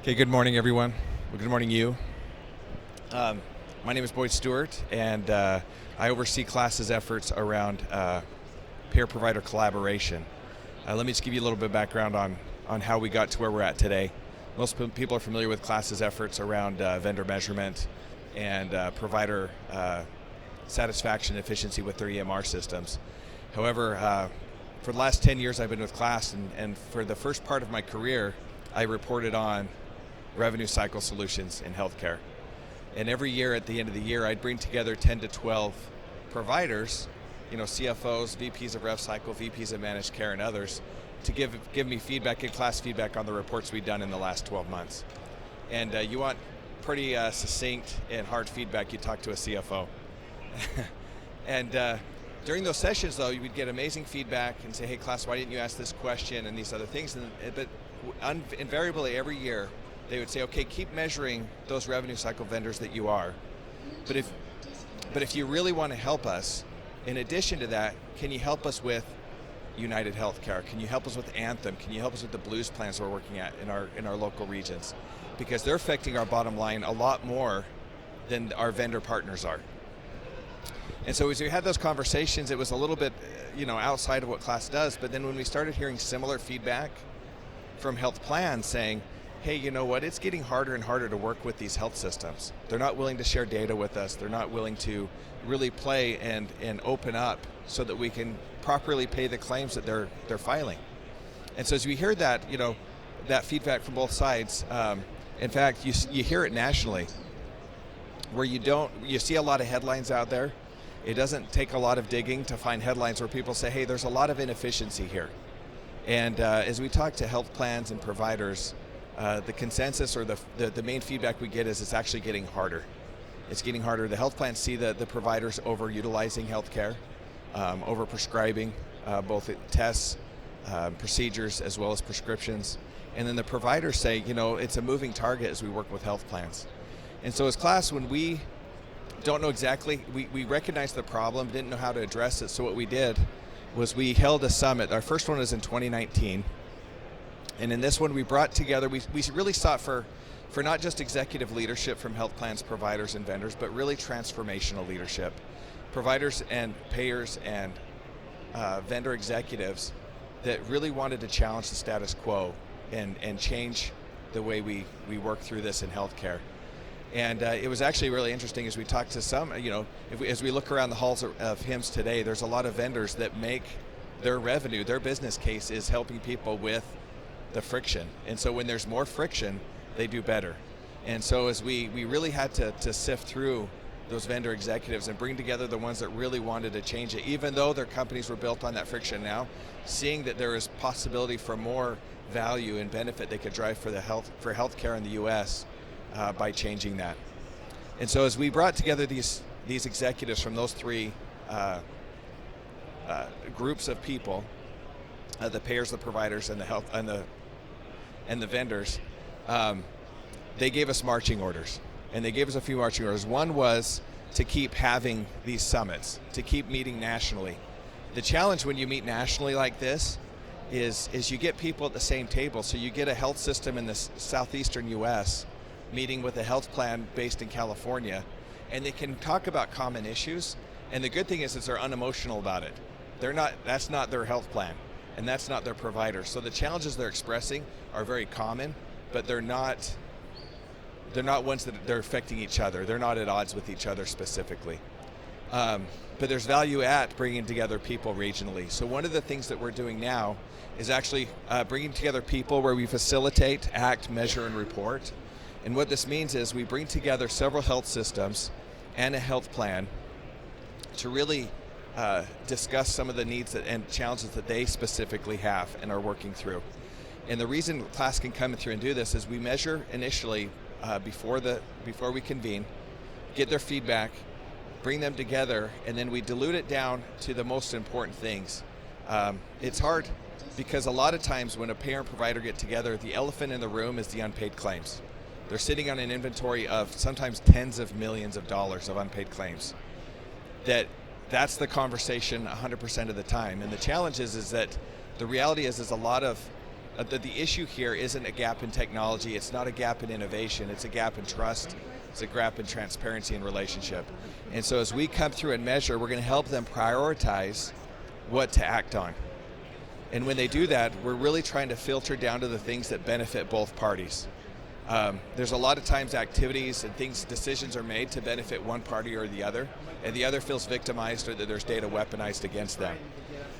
Okay, good morning, everyone. Well, good morning, you. My name is Boyd Stewart, and I oversee CLASS's efforts around payer-provider collaboration. Let me just give you a little bit of background on how we got to where we're at today. Most people are familiar with CLASS's efforts around vendor measurement and provider satisfaction and efficiency with their EMR systems. However, for the last 10 years I've been with CLASS, and for the first part of my career, I reported on revenue cycle solutions in healthcare. And every year at the end of the year, I'd bring together 10 to 12 providers, CFOs, VPs of rev cycle, VPs of managed care, and others, to give me feedback and CLASS feedback on the reports we've done in the last 12 months. And you want pretty succinct and hard feedback, you talk to a CFO. And during those sessions, though, you would get amazing feedback and say, hey, CLASS, why didn't you ask this question and these other things? But invariably, every year, they would say, okay, keep measuring those revenue cycle vendors that you are. But if you really want to help us, in addition to that, can you help us with United Healthcare? Can you help us with Anthem? Can you help us with the Blues plans we're working at in our local regions? Because they're affecting our bottom line a lot more than our vendor partners are. And so as we had those conversations, it was a little bit, outside of what CLASS does. But then when we started hearing similar feedback from health plans saying, hey, you know what, it's getting harder and harder to work with these health systems. They're not willing to share data with us. They're not willing to really play and open up so that we can properly pay the claims that they're filing. And so as we hear that, that feedback from both sides, in fact, you hear it nationally, where you see a lot of headlines out there. It doesn't take a lot of digging to find headlines where people say, hey, there's a lot of inefficiency here. And as we talk to health plans and providers, the consensus or the main feedback we get is it's actually getting harder. It's getting harder. The health plans see the providers overutilizing healthcare, overprescribing both tests, procedures, as well as prescriptions. And then the providers say, it's a moving target as we work with health plans. And so as CLASS, when we don't know exactly, we recognized the problem, didn't know how to address it. So what we did was we held a summit. Our first one was in 2019. And in this one, we brought together, we really sought for not just executive leadership from health plans, providers, and vendors, but really transformational leadership. Providers and payers and vendor executives that really wanted to challenge the status quo and change the way we work through this in healthcare. And it was actually really interesting as we talked to some, as we look around the halls of HIMSS today, there's a lot of vendors that make their revenue, their business case is helping people with the friction. And so when there's more friction, they do better. And so as we really had to sift through those vendor executives and bring together the ones that really wanted to change it, even though their companies were built on that friction now, seeing that there is possibility for more value and benefit they could drive for healthcare in the US by changing that. And so as we brought together these executives from those three groups of people, the payers, the providers, and the vendors, they gave us marching orders. And they gave us a few marching orders. One was to keep having these summits, to keep meeting nationally. The challenge when you meet nationally like this is you get people at the same table. So you get a health system in the southeastern US meeting with a health plan based in California, and they can talk about common issues. And the good thing is they're unemotional about it. That's not their health plan, and that's not their provider. So the challenges they're expressing are very common, but they're not ones that they're affecting each other. They're not at odds with each other specifically. But there's value at bringing together people regionally. So one of the things that we're doing now is actually bringing together people where we facilitate, act, measure, and report. And what this means is we bring together several health systems and a health plan to really discuss some of the needs and challenges that they specifically have and are working through. And the reason CLASS can come through and do this is we measure initially before we convene, get their feedback, bring them together, and then we dilute it down to the most important things. It's hard because a lot of times when a payer and provider get together, the elephant in the room is the unpaid claims. They're sitting on an inventory of sometimes tens of millions of dollars of unpaid claims. That's the conversation 100% of the time. And the challenge is that the reality is a lot of the issue here isn't a gap in technology, it's not a gap in innovation, it's a gap in trust, it's a gap in transparency and relationship. And so as we come through and measure, we're going to help them prioritize what to act on. And when they do that, we're really trying to filter down to the things that benefit both parties. There's a lot of times activities and decisions are made to benefit one party or the other, and the other feels victimized or that there's data weaponized against them.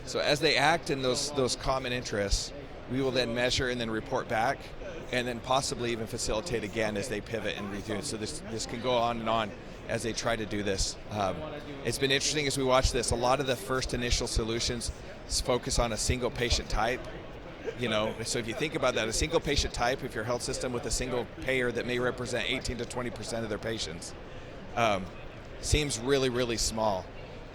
So as they act in those common interests, we will then measure and then report back, and then possibly even facilitate again as they pivot and review. So this can go on and on as they try to do this. It's been interesting as we watch this. A lot of the first initial solutions focus on a single patient type. So if you think about that, a single patient type, if your health system with a single payer that may represent 18 to 20% of their patients, seems really, really small.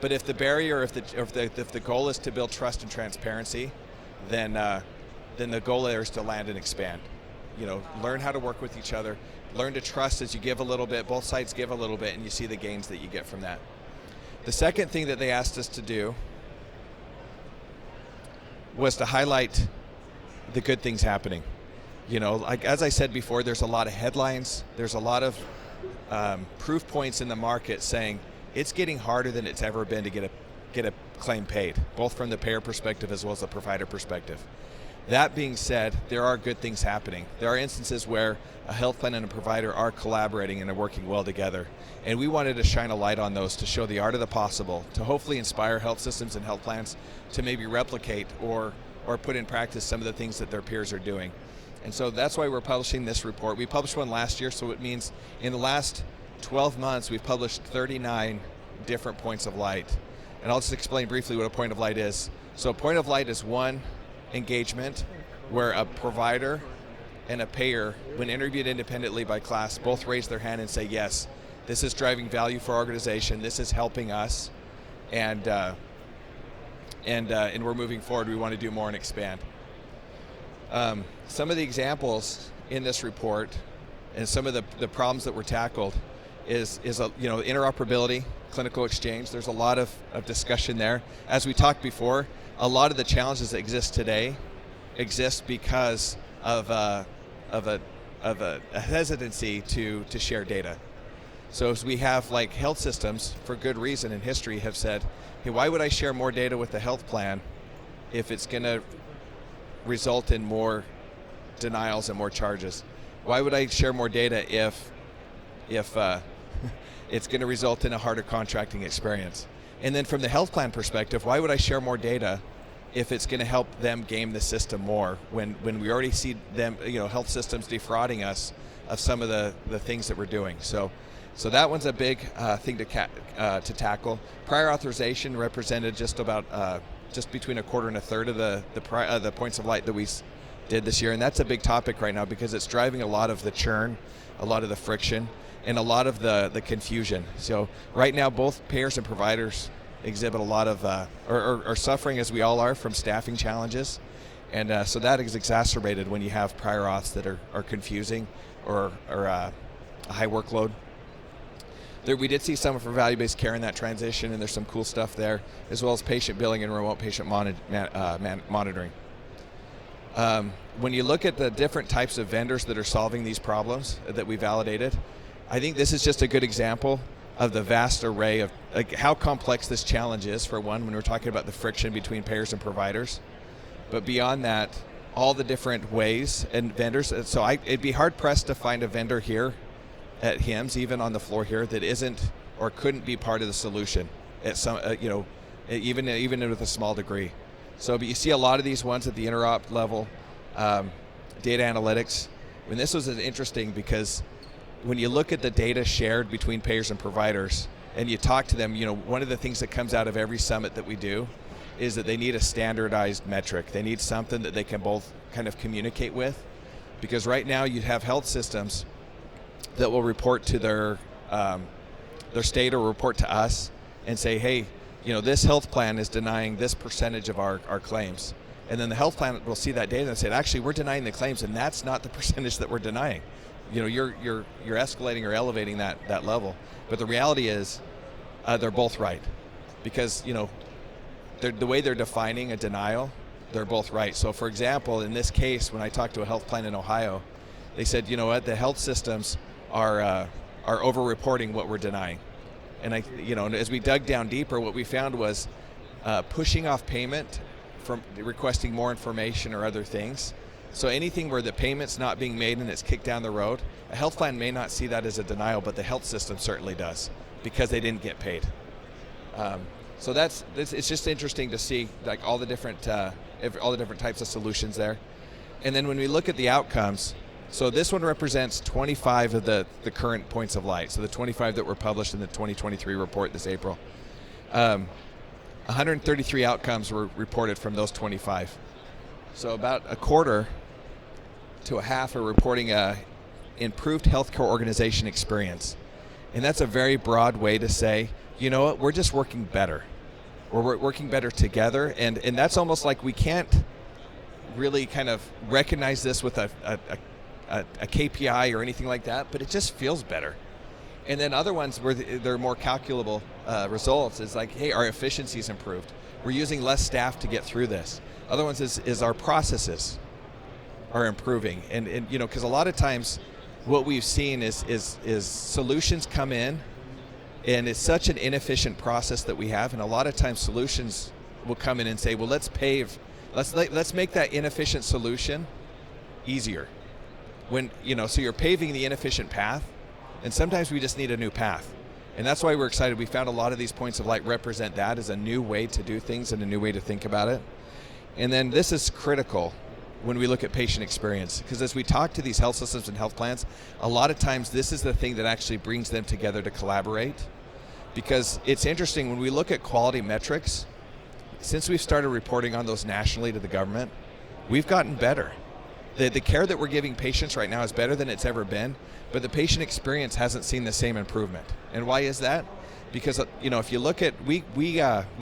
But if the barrier, if the goal is to build trust and transparency, then the goal there is to land and expand. Learn how to work with each other, learn to trust as you give a little bit, both sides give a little bit, and you see the gains that you get from that. The second thing that they asked us to do was to highlight the good things happening. Like as I said before, there's a lot of headlines, there's a lot of proof points in the market saying it's getting harder than it's ever been to get a claim paid, both from the payer perspective as well as the provider perspective. That being said, there are good things happening. There are instances where a health plan and a provider are collaborating and are working well together. And we wanted to shine a light on those to show the art of the possible, to hopefully inspire health systems and health plans to maybe replicate or put in practice some of the things that their peers are doing. And so that's why we're publishing this report. We published one last year, so it means in the last 12 months, we've published 39 different points of light. And I'll just explain briefly what a point of light is. So a point of light is one engagement where a provider and a payer, when interviewed independently by class, both raise their hand and say, yes, this is driving value for our organization, this is helping us, and we're moving forward, we want to do more and expand. Some of the examples in this report and some of the problems that were tackled is interoperability, clinical exchange. There's a lot of discussion there. As we talked before, a lot of the challenges that exist today exist because of a hesitancy to share data. So as we have like health systems, for good reason in history, have said, hey, why would I share more data with the health plan if it's going to result in more denials and more charges? Why would I share more data if it's going to result in a harder contracting experience? And then from the health plan perspective, why would I share more data if it's going to help them game the system more when we already see them, health systems defrauding us of some of the things that we're doing? So that one's a big thing to tackle. Prior authorization represented just about just between a quarter and a third of the points of light that we did this year, and that's a big topic right now because it's driving a lot of the churn, a lot of the friction, and a lot of the confusion. So right now, both payers and providers exhibit a lot of, are suffering, as we all are, from staffing challenges. And so that is exacerbated when you have prior auths that are confusing or a high workload. We did see some for value-based care in that transition, and there's some cool stuff there, as well as patient billing and remote patient monitoring. When you look at the different types of vendors that are solving these problems that we validated, I think this is just a good example of the vast array of how complex this challenge is, for one, when we're talking about the friction between payers and providers. But beyond that, all the different ways and vendors. So it'd be hard-pressed to find a vendor here at HIMSS, even on the floor here, that isn't or couldn't be part of the solution at some, even with a small degree. So, but you see a lot of these ones at the interop level, data analytics. And this was interesting because when you look at the data shared between payers and providers, and you talk to them, one of the things that comes out of every summit that we do is that they need a standardized metric. They need something that they can both kind of communicate with, because right now you have health systems that will report to their state or report to us and say, hey, this health plan is denying this percentage of our claims. And then the health plan will see that data and say, actually, we're denying the claims, and that's not the percentage that we're denying. You're escalating or elevating that level. But the reality is, they're both right, because the way they're defining a denial they're both right. So for example, in this case, when I talked to a health plan in Ohio, they said, you know what, the health systems are over-reporting what we're denying. And as we dug down deeper, what we found was pushing off payment from requesting more information or other things. So anything where the payment's not being made and it's kicked down the road, a health plan may not see that as a denial, but the health system certainly does because they didn't get paid. So it's just interesting to see like all the different types of solutions there. And then when we look at the outcomes, so this one represents 25 of the current points of light. So the 25 that were published in the 2023 report this April. 133 outcomes were reported from those 25. So about a quarter to a half are reporting a improved healthcare organization experience. And that's a very broad way to say, you know what, we're just working better. We're working better together, and that's almost like we can't really kind of recognize this with a KPI or anything like that, but it just feels better. And then other ones where they're more calculable results is like, hey, our efficiency's improved. We're using less staff to get through this. Other ones is our processes are improving, and because a lot of times what we've seen is solutions come in, and it's such an inefficient process that we have, and a lot of times solutions will come in and say, well, let's make that inefficient solution easier. When so you're paving the inefficient path, and sometimes we just need a new path. And that's why we're excited. We found a lot of these points of light represent that as a new way to do things and a new way to think about it. And then this is critical when we look at patient experience, because as we talk to these health systems and health plans, a lot of times this is the thing that actually brings them together to collaborate. Because it's interesting, when we look at quality metrics, since we've started reporting on those nationally to the government, we've gotten better. The care that we're giving patients right now is better than it's ever been, but the patient experience hasn't seen the same improvement. And why is that? Because if you look at, we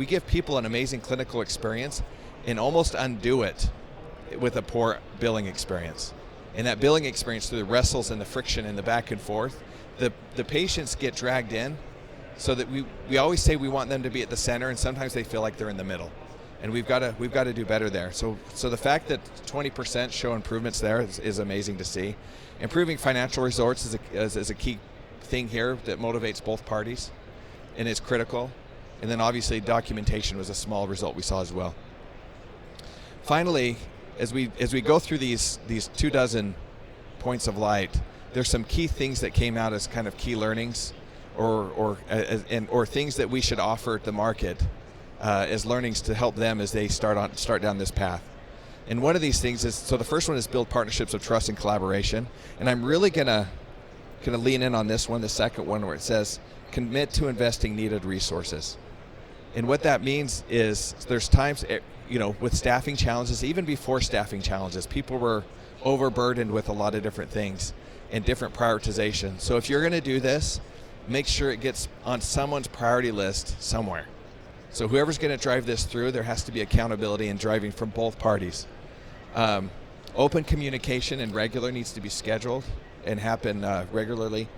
give people an amazing clinical experience and almost undo it with a poor billing experience. And that billing experience, through the wrestles and the friction and the back and forth, the patients get dragged in, so that we always say we want them to be at the center, and sometimes they feel like they're in the middle. And we've got to do better there. So the fact that 20% show improvements there is amazing to see. Improving financial results is a key thing here that motivates both parties, and is critical. And then obviously documentation was a small result we saw as well. Finally, as we go through these 24 points of light, there's some key things that came out as kind of key learnings, or things that we should offer the market as learnings to help them as they start down this path. And one of these things is, so the first one is build partnerships of trust and collaboration. And I'm really gonna lean in on this one, the second one, where it says commit to investing needed resources. And what that means is there's times, with staffing challenges, even before staffing challenges, people were overburdened with a lot of different things and different prioritization. So if you're gonna do this, make sure it gets on someone's priority list somewhere. So whoever's going to drive this through, there has to be accountability and driving from both parties. Open communication and regular needs to be scheduled and happen regularly,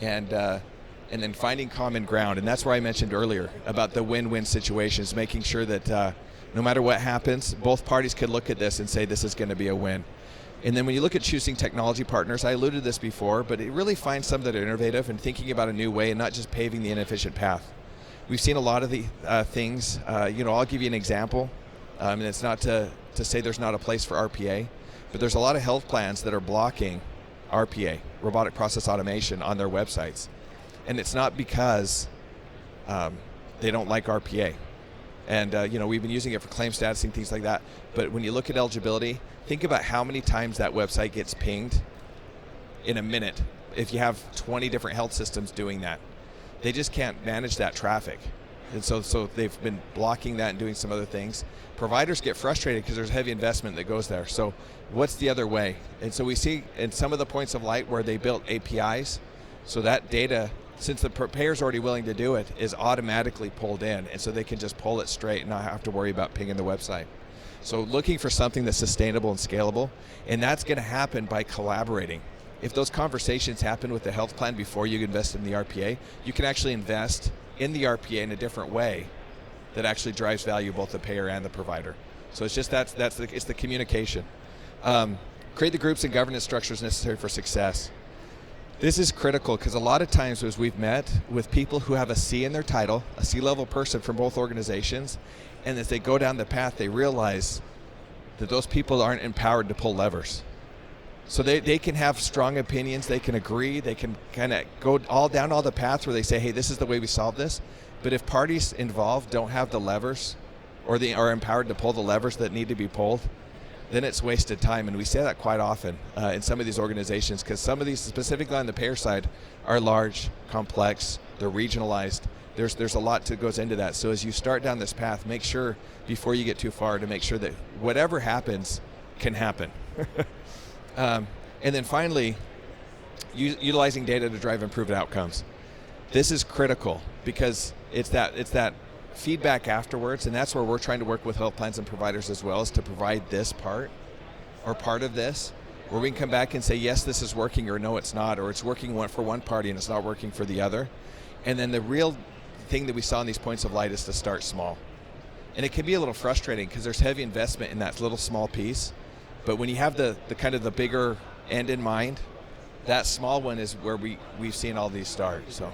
and then finding common ground. And that's where I mentioned earlier about the win-win situations, making sure that no matter what happens, both parties could look at this and say this is going to be a win. And then when you look at choosing technology partners, I alluded to this before, but it really finds some that are innovative and thinking about a new way and not just paving the inefficient path. We've seen a lot of the things, I'll give you an example, and it's not to say there's not a place for RPA, but there's a lot of health plans that are blocking RPA, robotic process automation, on their websites. And it's not because they don't like RPA. And we've been using it for claim statusing, things like that. But when you look at eligibility, think about how many times that website gets pinged in a minute. If you have 20 different health systems doing that, they just can't manage that traffic. And so they've been blocking that and doing some other things. Providers get frustrated because there's heavy investment that goes there. So what's the other way? And so we see in some of the points of light where they built APIs, so that data, since the payer's already willing to do it, is automatically pulled in, and so they can just pull it straight and not have to worry about pinging the website. So looking for something that's sustainable and scalable, and that's going to happen by collaborating. If those conversations happen with the health plan before you invest in the RPA, you can actually invest in the RPA in a different way that actually drives value both the payer and the provider. So it's just it's the communication. Create the groups and governance structures necessary for success. This is critical because a lot of times as we've met with people who have a C in their title, a C-level person from both organizations, and as they go down the path, they realize that those people aren't empowered to pull levers. So they can have strong opinions, they can agree, they can kind of go all the paths where they say, hey, this is the way we solve this. But if parties involved don't have the levers or they are empowered to pull the levers that need to be pulled, then it's wasted time. And we say that quite often in some of these organizations, because some of these, specifically on the payer side, are large, complex, they're regionalized. There's a lot that goes into that. So as you start down this path, make sure before you get too far to make sure that whatever happens can happen. And then finally, utilizing data to drive improved outcomes. This is critical because it's that feedback afterwards, and that's where we're trying to work with health plans and providers as well, is to provide this part or part of this where we can come back and say, yes, this is working, or no, it's not, or it's working for one party and it's not working for the other. And then the real thing that we saw in these points of light is to start small. And it can be a little frustrating because there's heavy investment in that little small piece. But when you have the kind of the bigger end in mind, that small one is where we've seen all these start. So,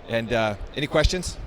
and any questions?